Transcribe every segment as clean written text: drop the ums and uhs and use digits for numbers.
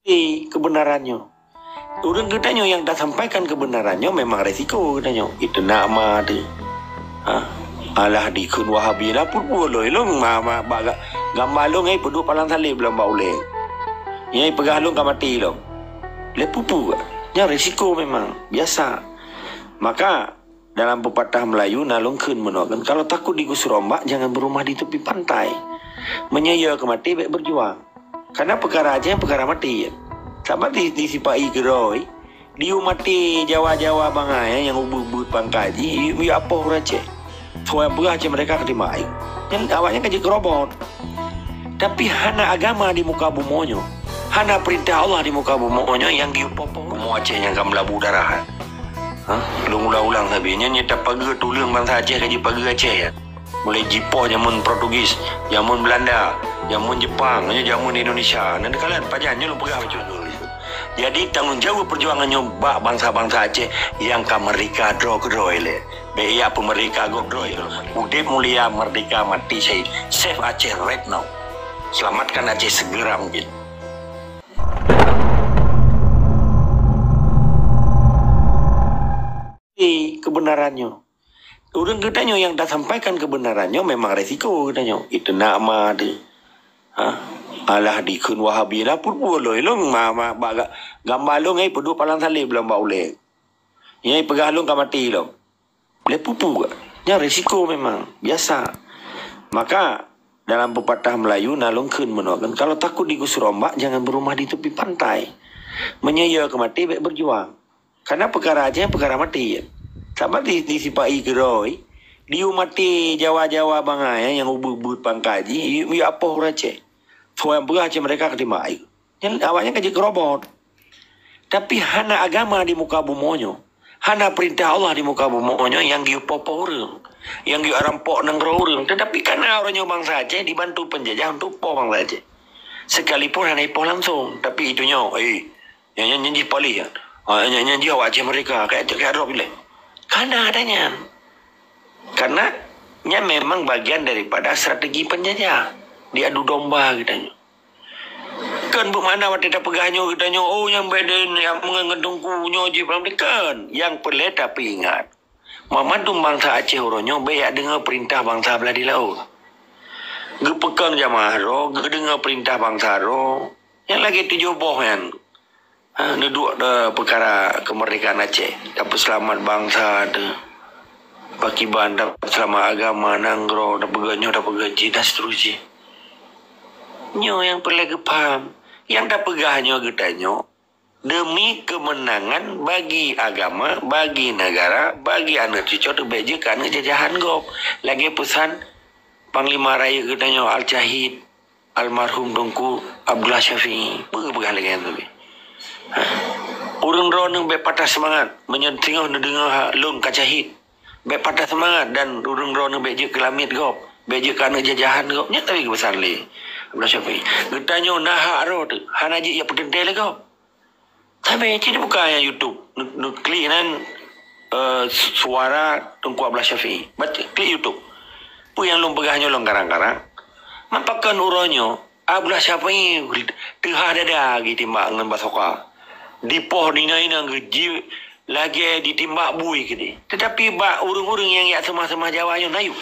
kebenarannya. Orang katanya yang dah sampaikan kebenarannya memang resiko katanya. Itu nama tu. Alah dikun Wahabi lah pun boleh long mama baga gambar long ai pedu palang salib belum baule. Nyai pegah long ka mati long. Le pupu. Nya resiko memang biasa. Maka dalam pepatah Melayu nalung keun menokan kalau takut digusur ombak jangan berumah di tepi pantai. Menyaya ke mati baik berjuang. Karena perkara aja yang perkara mati. Sama disipai geroi. Diu mati Jawa-Jawa bangai yang ubud pangkaji, ya apa race. Soal beraja mereka ketimai. Yang awalnya kaji kerobot. Tapi hana agama di muka bumonyo. Hana perintah Allah di muka bumonyo yang giupopo. Mau Aceh yang kam labu darahan. Lu ulang-ulang habisnya nyeta pagi tulang bangsa Aceh kaji pagi Aceh ya. Mulai Jipoh jamun Portugis, jamun Belanda, jamun Jepang, jamun Indonesia. Nanti kalian pajannya lu pegang dulu. Jadi tanggungjawab perjuangannya bangsa-bangsa Aceh yang ke Merdeka drog-droi le. Beya pemerika godroi. Udip mulia merdeka mati saya. Save Aceh right now. Selamatkan Aceh segera mungkin. Kebenarannya. Orang katanya yang dah sampaikan kebenarannya memang resiko katanya. Itu nama tu. Alah dikun Wahabi lah pun boleh long mama baga gambar long ai pedu palang salib belum baule. Nyai pegah long ka mati long. Le pupu. Nya resiko memang biasa. Maka dalam pepatah Melayu nalung keun menokan kalau takut digusur ombak jangan berumah di tepi pantai. Menyaya ke mati baik berjuang. Karena perkara aja yang perkara mati. Sama disipai geroi. Diu mati Jawa-Jawa bangai yang ubud pangkaji, ya apa race. Soal beraja mereka ketimai. Yang awalnya kaji kerobot. Tapi hana agama di muka bumonyo. Hana perintah Allah di muka bumonyo yang giupopo orang. Yang giarampok nenggro orang. Tetapi karena orangnya bangsa Aceh dibantu penjajah untuk po bangsa Aceh. Sekalipun hana ipo langsung. Tapi itunya, yang nyanyi pali ya. Yang nyanyi awak Aceh mereka. Kayak Arab bila. Karena adanya. Karena nya memang bagian daripada strategi penjajah. Diadu domba katanya. Kan bermakna waktu kita pegahnya katanya, oh yang beden yang mengedungkunya je belum kan. Yang pelik tapi ingat. Mamadum bangsa Aceh orangnya baik dengar perintah bangsa belah di laut. Gepekan jamaah ro, dengar perintah bangsa ro. Yang lagi tujuh boh kan. Neduk perkara kemerdekaan Aceh. Dapat selamat bangsa ada. Pakiban dapat selamat agama, nanggro, dapat gaji dan seterusnya. Nyo yang perlu paham. Yang dah pegahnya getanya demi kemenangan bagi agama, bagi negara, bagi anak cucu tu beje kan jajahan gop. Lagi pesan Panglima Raya getanya Al-Jahid almarhum Dongku Abdullah Syafi'i. Pegah lagi yang tu. Urang ron be patah semangat menyentingah dengar lung kacahid. Be patah semangat dan urang ron beje ke lamit gop. Beje kan jajahan gop. Nya tapi besar le. Abdullah Syafi'i. Getanya nahak ro tu. Han aji ya pedentel gop. Tapi ini bukan yang YouTube. Klik kan suara Tengku Abdullah Syafi'i. Baca klik YouTube. Pu yang lung pegahnya lung karang-karang. Mampakan uronyo Abdullah Syafi'i tengah dada timbak dengan basoka. Dipoh ina geji lagi ditimbak bui gini. Tetapi bak urung-urung yang ya semah-semah Jawa yang nayu.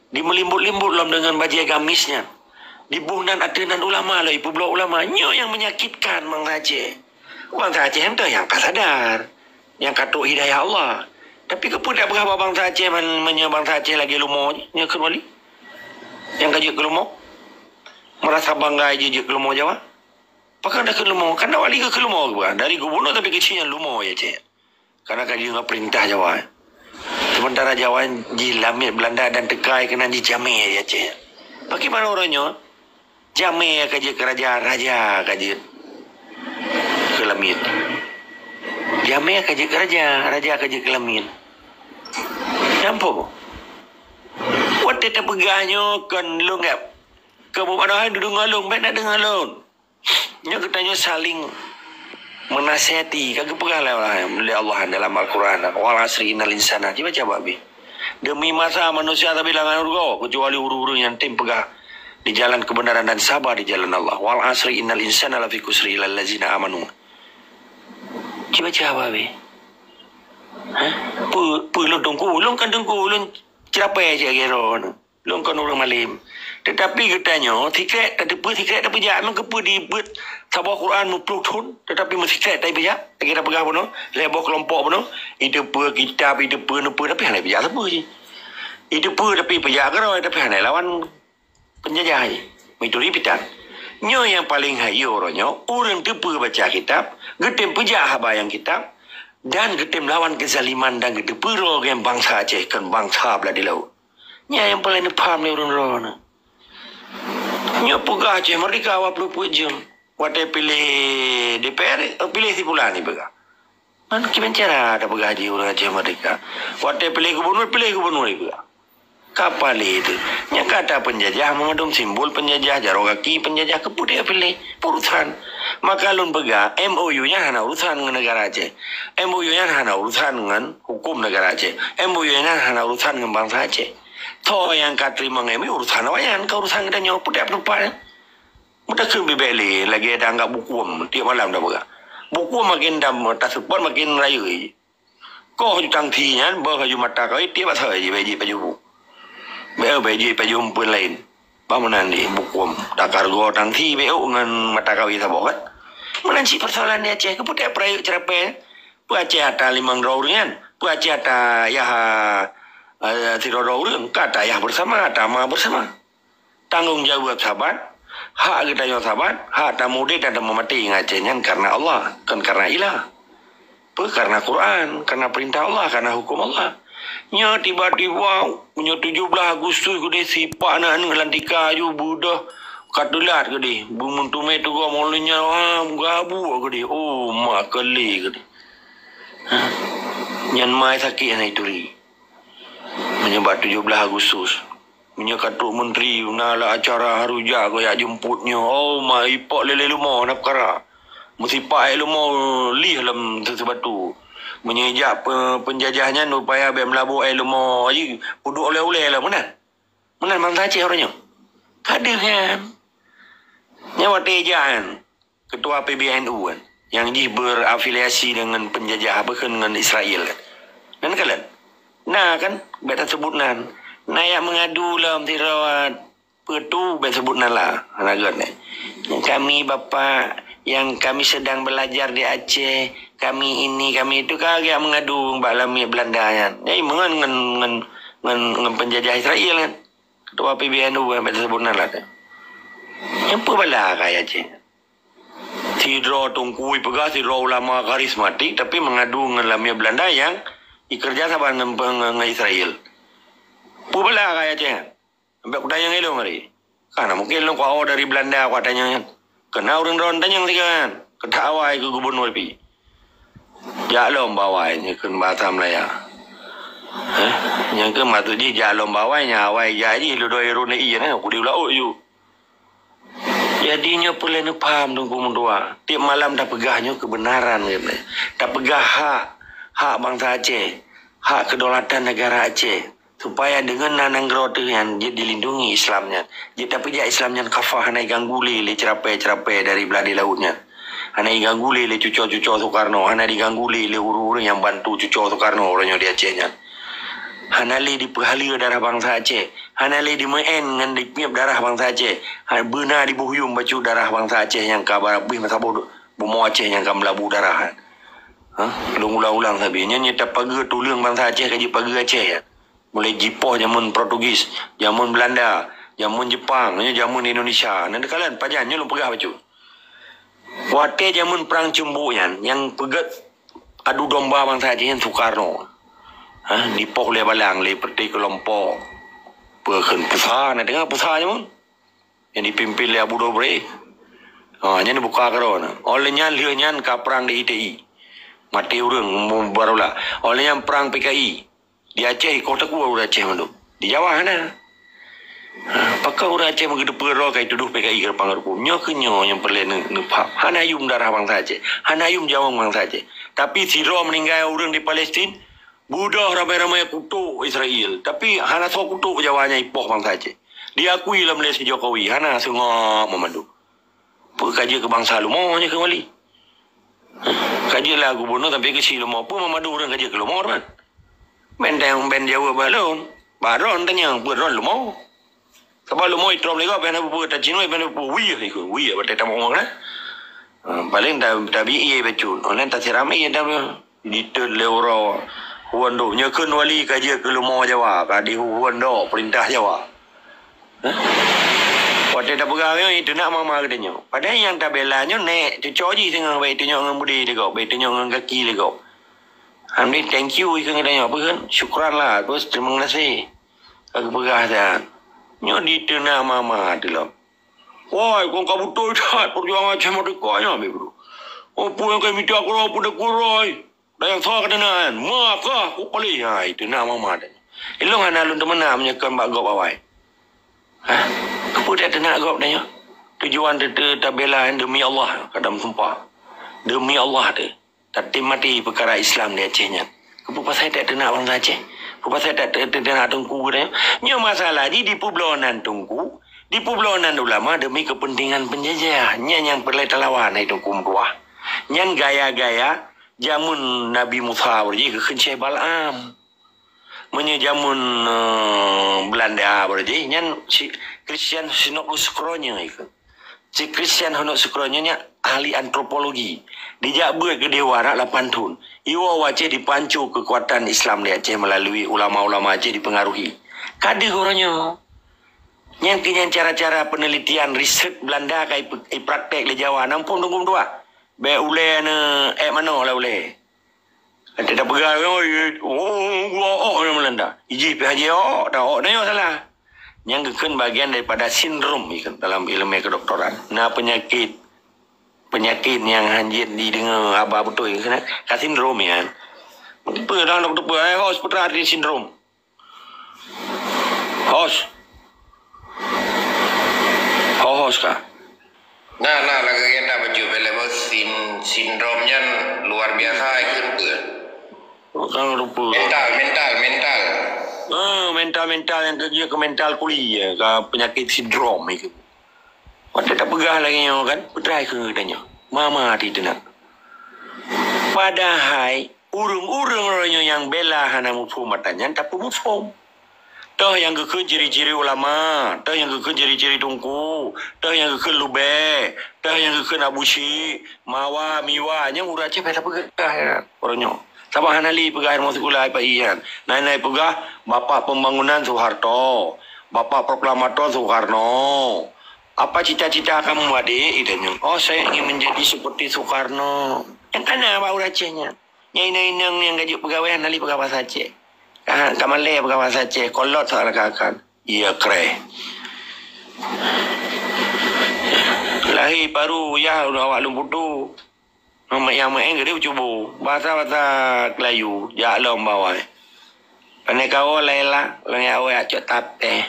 Di melimbut-limbut dalam dengan baju gamisnya. Di buhnan atenan ulama lah, ibu blok ulama. Nyo yang menyakitkan bangsa Aceh. Bangsa Aceh itu yang kasadar. Yang katuk hidayah Allah. Tapi kepada berapa bangsa Aceh bangsa Aceh lagi lumo nya kembali. Yang kaji ke lumo. Merasa bangga aja ke lumo Jawa. Pakai dah ke lumo. Karena wali ke lumo bukan. Dari gubernur tapi kecilnya lumo ya Aceh. Karena kaji nggak perintah Jawa. Sementara Jawa jilamit Belanda dan Tekai kena dijamai ya Aceh. Bagaimana orangnya? Jamai kaji kerajaan raja kaji kelamit. Jamai kaji raja kaji kelamit. Nampak? Waktu kita pegahnya kan lu nggak kamu ada duduk ngalung, baik nak dengar lun. Nya katanya saling menasihati. Kagak pegah lah oleh Allah dalam Al-Quran. Wal asri innal insana. Coba bi. Demi masa manusia tak bilangan urgo kecuali uru-uru yang tim pegah di jalan kebenaran dan sabar di jalan Allah. Wal asri innal insana lafi kusri illal ladzina amanu. Cuba jawab be. Lu dongku, lu kan dongku, lu cerapai aja geron. Lu kan orang malim. Tetapi katanya, tikret tak apa tikret tak pejak, memang kepa dibuat sabah Quran mupluk thun, tetapi mesti tikret tak pejak. Kita pegang pun, lebih kelompok pun, itu apa kitab, itu apa, tapi hanya pejak apa je. Itu apa tapi pejak kerana tapi hanya lawan penjajah je. Itu ripitan. Nyo yang paling hayo orangnya, orang tu baca kitab, getem pejak haba yang kitab, dan getem lawan kezaliman dan getem pura yang bangsa Aceh kan bangsa belah di laut. Nya yang paling paham ni orang-orang. Nya pegah Aceh Merdeka 20 jam. Waktu pilih DPR, pilih si pula ni pegah. Man gimana cara ada pegah haji orang Aceh Merdeka. Waktu pilih gubernur ni pegah. Kapal itu. Nya kata penjajah mengandung simbol penjajah, jarak kaki penjajah kemudian pilih urusan. Maka lun pegah MOU-nya hanya urusan dengan negara Aceh. MOU-nya hanya urusan dengan hukum negara Aceh. MOU-nya hanya urusan dengan bangsa Aceh. Toh yang katri mengemi urusan awayan, ke urusan kita nyawa putih apa-apa. Mudah ke bibeli lagi ada anggap buku tiap malam dah pegah. Buku makin dam tak support makin raya. Kau jutang tinya, berhaju mata kau tiap pasal je baju baju. Baju pun lain. Bangunan di buku tak kargo tangti beo dengan mata kau itu bokat. Menanci persoalan dia Aceh kemudian perayuk cerapai. Pu Aceh ada 5 raurian, pu Aceh ada ya tidak raurian, kata ya bersama, tama bersama. Tanggung jawab sahabat, hak kita yang sahabat, hak tamu dia dan memati ngacehnya karena Allah, kan karena ilah. Karena Quran, karena perintah Allah, karena hukum Allah. Nya tiba-tiba punya 17 Agustus ku deh sipak nak ngelantika ju budah katulat ke deh bumun tume tu gua maulinya gabu ke deh oh mak kali ke deh nyan mai sakit na itu ri menyebab 17 Agustus menyekatuk menteri nala acara haruja ko ya jemputnya oh mak ipak lele lumo nak perkara mesti pak lumo lih dalam sesuatu menyejak penjajahnya upaya biar melabuh lumo aji puduk oleh-oleh lah mana mangsa Aceh orangnya kader kan nyawa tejan ketua PBNU kan yang berafiliasi dengan penjajah bahkan dengan Israel kan kalian nah kan beta sebutnan nah yang mengadu lah tirawat petu beta sebutnan lah anak kami bapa yang kami sedang belajar di Aceh, kami ini, kami itu kagak mengadu balami Belanda kan. Jadi dengan penjajah Israel kan. Ketua PBNU yang sebutnya lah. Yang bala kayak Aceh. Tidro tungkui pegah, tidro ulama karismatik, tapi mengadu dengan lamia Belanda yang dikerja sama dengan Israel. Bala kayak Aceh. Sampai aku tanya ngelong hari. Karena mungkin lo kau dari Belanda aku tanya kan. Kena orang tanya kan, ketawai ke gubernur pi. Jalom bawainya ke Batam lah ya. Yang ke matu di jalom bawainya awai jadi lu doi rune iya nah aku diulah you. Jadinya perlu paham dong kumundua. Tiap malam dah pegahnya kebenaran gitu. Dah pegah hak bangsa Aceh, hak kedaulatan negara Aceh. Supaya dengan nanang gerote yang dia dilindungi Islamnya. Dia tapi dia Islamnya kafah hanai gangguli le cerapai dari belah di lautnya. Hanai gangguli le cucu Soekarno, hanai digangguli le uru-uru yang bantu cucu Soekarno orangnya di Acehnya. Hanai dipehali darah bangsa Aceh. Hanai di meen dengan dipmiap darah bangsa Aceh. Benar dibuhyum bacu darah bangsa Aceh yang kabar bih masa bodoh. Bumo Aceh yang kam labu darah. Ulang-ulang sabinya nyata pagi tulang bangsa Aceh kaji pagi Aceh ya. Mulai Jipoh zaman Portugis, zaman Belanda, zaman Jepang, zaman Indonesia. Nanti kalian pajannya lu pegah baju. Waktu zaman perang cembuyan yang pegat adu domba bangsa Aceh yang Soekarno. Dipoh le balang le perti kelompok. Pekan pusat, nanti dengar pusatnya pun. Yang dipimpin le Abu Dobre. Nya buka kerana. Olehnya lihatnya ke perang di ITI. Mati orang barulah. Olehnya perang PKI. Di Aceh, kota kuah orang Aceh manduk. Di Jawa mana? Apakah orang Aceh mengidu perro kaya tuduh PKI ke pangarku? Nyo ke nyo yang perlu nepap. Hanayum darah bangsa Aceh. Hanayum jawang bangsa Aceh. Tapi Siro meninggal orang di Palestin. Budah ramai-ramai kutuk Israel. Tapi hana so kutuk Jawanya ipoh bangsa Aceh. Diakui lah Malaysia Jokowi. Hana sengok memandu. Kaji kebangsaan lumo je ke wali. Kaji lah gubernur tapi kecil lumo pun memandu orang kaji ke lumo kan. Benteng ben Jawa balon. Baron tanya beron lumo. Sebab lumo itrom lego ben apa tak cino ben apa wih ikut wih apa tak mau kan. Paling dah bi becun. Online tak siram dah detail leuro. Huando nyekun wali kaji ke lumo Jawa. Kadi huando perintah Jawa. Waktu dah pegawai itu nak mama katanya. Padahal yang tak belanya nek cucuk je tengah baik tunjuk dengan budi dia kau, baik tunjuk dengan kaki dia kau. Alhamdulillah thank you ikan katanya. Apa kan? Syukran lah. Terus terima kasih. Aku pegah dah. Nyo di tengah mama tu lah. Wah, kau betul tak perjuangan macam mereka nya bro. Apa yang kau minta aku apa dah kuroi. Dah yang salah katanya. Maka aku pilih. Ha itu nak mama dah. Elong ana lun teman nak menyekan bak gop awai. Apa tak nak gop tanya? Tujuan tak bela demi Allah kadang sumpah. Demi Allah tu. Tak mati perkara Islam dia Acehnya. Apa pasal tak nak bangsa Aceh? Apa pasal tak nak tungku dia? Nyo masalah di Publonan tungku. Di Publonan ulama demi kepentingan penjajah. Nyan yang perlu lawan itu kumpuah. Nyan gaya-gaya jamun Nabi Musa berji kekenceh Balam. Menyejamun Belanda berarti nyan si Christian Honok Sukronya itu. Si Christian Honok Sukronya nya ahli antropologi. Dijak buat ke Dewara 8 tahun. Iwa Aceh dipancu kekuatan Islam di Aceh melalui ulama-ulama Aceh dipengaruhi. Kade orangnya. Nyan kenyan cara-cara penelitian riset Belanda kai praktek di Jawa nampun tunggu tua. Be ule ne mana lah ule. Ada dah pegang, gua Melanda. Iji haji dah dah salah. Yang kekun bagian daripada sindrom ikan dalam ilmu kedokteran. Nah penyakit yang hanjit di dengan apa betul ikan kan sindrom ya. Apa dah doktor apa hospital sindrom. Hos kah? Nah lagi kita baju level sindromnya luar biasa ikut ke. Orang rupa. Mental yang kerja ke mental kuliah ke penyakit sindrom itu. Waktu tak pegah lagi yang kan, petrai ke katanya. Mama di tenang. Padahal urung-urung orangnya yang bela hana mufum matanya tak mufum. Dah yang ke ciri-ciri ulama, dah yang ke ciri-ciri tungku, dah yang ke lube, dah yang ke nabushi, mawa, miwa, yang urang Aceh pada pegah orangnya. Sabah hanali pegah masuk ulai Pak Ian. Nai pegah Bapak Pembangunan Soeharto, Bapak Proklamator Soekarno. Apa cita-cita kamu adik? Itanya. Oh saya ingin menjadi seperti Soekarno. Yang kana Pak Acehnya. Nyai yang gaji pegawai hanali pegah bahasa Aceh. Kamalai pegah bahasa Aceh. Kolot soal kakan. Iya kere. Lahir baru ya awak lumputu. Yang main dia cuba bahasa Melayu jalan bawah. Pandai kau lela lang awak acok tape.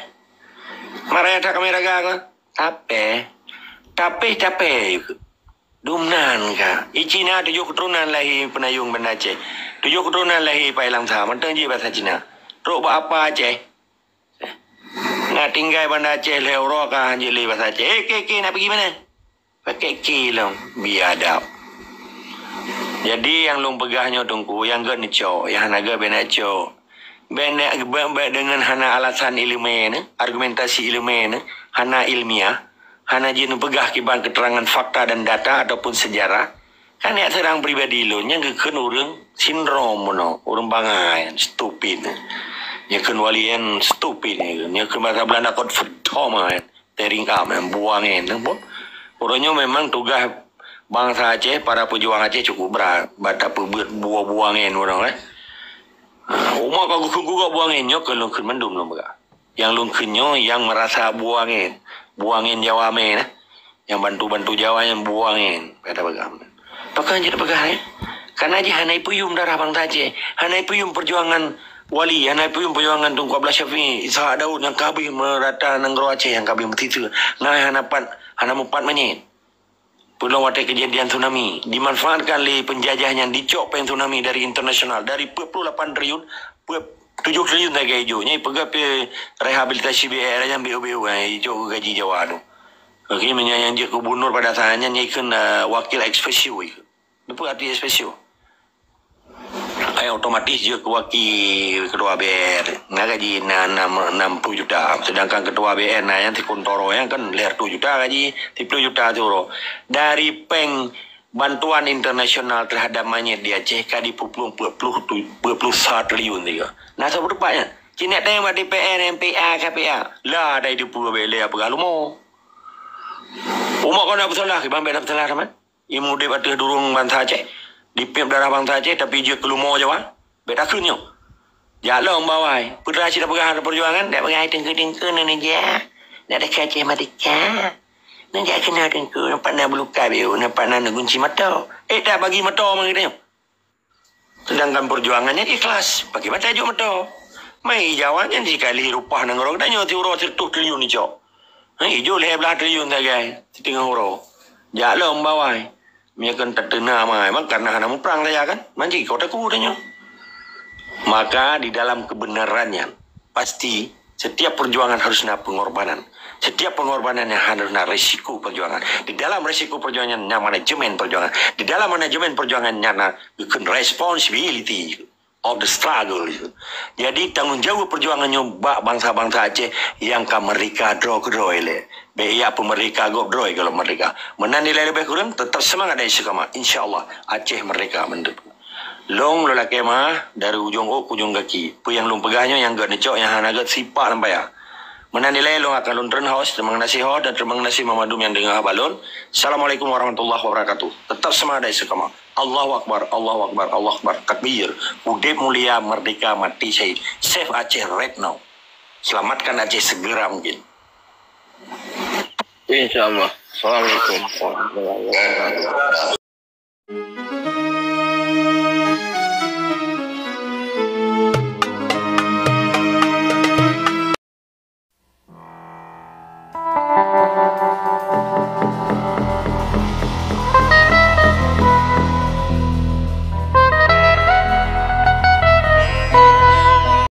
Marah ada kamera ga tape. Dumnan ka. Cina 7 keturunan lahir penayung Banda Aceh. 7 keturunan lahir Pai Lang Sa. Mentang je bahasa Cina. Rok buat apa Aceh? Nak tinggal Banda Aceh leuro ka hanjili bahasa Aceh. Ke nak pergi mana? Pakai kilang biadab. Jadi yang lung pegahnya tungku, yang gak nico, yang hanaga benaco. Benak dengan hana alasan ilmiah, argumentasi ilmiah, hana ilmiah, hana jin pegah kiban keterangan fakta dan data ataupun sejarah. Kan yang serang pribadi lo, yang gak urang sindrom no, urang bangai, stupid. Yang ken walian stupid, yang ken bahasa Belanda kot verdomme, teringkam, buangin. Orangnya memang tugas bangsa Aceh, para pejuang Aceh cukup berat. Bata perbuat buah-buangin orang kan. Umar kau guguk buanginnya ke lungkun mendum lo mereka. Yang lungkunnya yang merasa buangin Jawa men. Yang bantu-bantu Jawa yang buangin. Kata begam. Pakai jadi pegang. Karena aja hanai puyum darah bangsa Aceh. Hanai puyum perjuangan wali. Hanai puyum perjuangan Tunku Abdullah Syafi'i. Ishak Daud yang kabih merata Nenggro Aceh yang kabih bertitu. Ngai hana mupat menyit. Pulau waktu kejadian tsunami dimanfaatkan oleh penjajahnya dicok pen tsunami dari internasional dari 28 triliun 7 triliun tak gaji hijau. Ni pegang rehabilitasi BR yang BO-BO hijau gaji Jawa tu. Okey, menyayang dia gubernur pada asalnya ni kan wakil ekspresio. Apa arti ekspresio? Ay otomatis dia wakil ketua BR. Nah gaji 60 juta. Sedangkan ketua BR nah yang tikontoro yang kan ler 2 juta gaji 30 juta tu. Dari peng bantuan internasional terhadap monyet di Aceh kadi 21 triliun tiga. Nah seberapanya? Cina tengok DPR, MPA, KPA. Lah dari di pulau bele apa kalau mau. Umak kau nak bersalah, bang nak bersalah teman. Imu dia patut durung bangsa Aceh. Dipim darah bangsa Aceh tapi dia kelumo Jawa. Beda kunyo. Jalan bawai. Putra cita pegang perjuangan, dak pegang tengke-tengke ni dia. Dak ada Aceh merdeka. Nanti kena tengku, nampak nak berluka biu, nampak nak gunci mata. Tak bagi mata orang kita. Sedangkan perjuangannya ikhlas. Bagi mata tajuk mata. Mai jawabannya sekali rupah nang orang tanya ti uro 100 triliun ni cok. Hijau 11 triliun tak guys. Setengah uro. Jalan bawai. Mia kan tertena mai. Mak karena hana perang saya kan. Manji kau tak ku tanya. Maka di dalam kebenarannya pasti setiap perjuangan harus ada pengorbanan. Setiap pengorbanan yang harus ada risiko perjuangan. Di dalam risiko perjuangan ada manajemen perjuangan. Di dalam manajemen perjuangan ada responsibility of the struggle. Jadi tanggungjawab perjuangannya bangsa-bangsa Aceh yang ke mereka draw ele. Beya pun mereka go draw kalau mereka. Menang nilai lebih kurang tetap semangat dari sekama. InsyaAllah Aceh mereka mendukung. Long lelaki mah dari ujung ke ujung kaki. Pu yang long pegahnya yang gak necok yang hanagat sipak nampak ya. Menanilai long akan lontren house. Terima kasih ho dan terima kasih Mamadum yang dengar balon. Assalamualaikum warahmatullahi wabarakatuh. Tetap semangat dari sekama. Allahu Akbar, Allahu Akbar, Allahu Akbar. Takbir. Udip mulia merdeka mati syahid. Save Aceh right now. Selamatkan Aceh segera mungkin. InsyaAllah. Assalamualaikum warahmatullahi wabarakatuh.